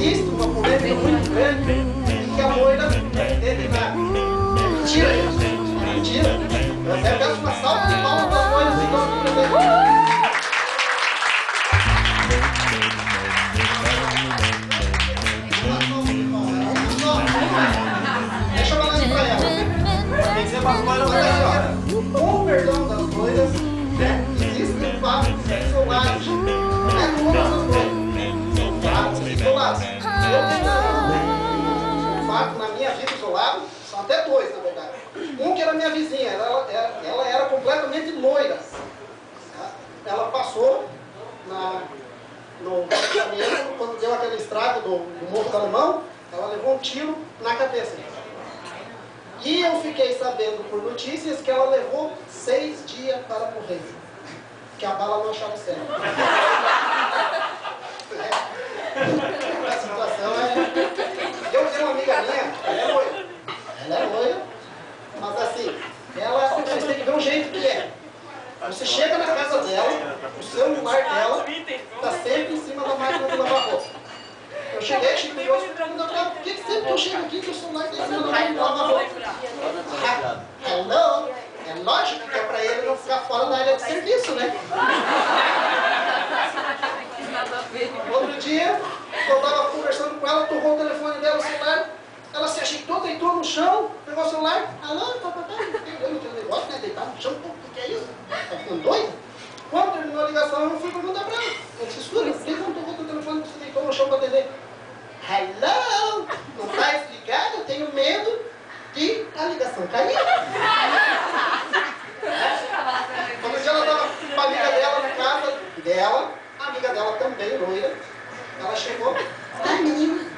Existe uma polêmica muito grande que a loira teve na... Mentira isso, mentira. Eu até peço uma salva de palmas para as loiras que estão aqui presentes. Deixa eu falar isso para ela. Tem que ser para as loiras da senhora. Com o perdão das loiras, existem fatos isolados. Não é como essas loiras. Fatos isolados. Eu tenho um fato na minha vida isolado, são até dois, na verdade. Um que era minha vizinha, ela era completamente loira. Ela passou no caminhão, quando deu aquela estrada do Morro Caramão, ela levou um tiro na cabeça. E eu fiquei sabendo por notícias que ela levou 6 dias para morrer. Que a bala não achava certo. A situação é... Eu tenho uma amiga minha, ela é loira. Ela é loira, mas assim, vocês têm que ver um jeito que é. Você chega na casa dela, o celular dela está sempre em cima da máquina de lavar roupa. Eu cheguei, Chico, e eu perguntei, por que sempre que eu chego aqui que o celular está em cima da máquina de lavar roupa? Hello? É lógico que é para ele não ficar fora da área de serviço, né? Outro dia, eu estava conversando com ela, tocou o telefone dela, o celular, ela se ajeitou, deitou no chão, pegou o celular, alô, papai, não tem negócio, né? Deitar no chão, o que é isso? Tá ficando doido? Quando terminou a ligação, eu fui perguntar para ela. Eu disse, escuta, por que não tocou o telefone que você deitou no chão para atender? Hello? Não está explicado? Eu tenho medo de a ligação cair. Quando ela estava com a amiga dela na casa dela, a amiga também loira. Ela chegou. Ai, menina.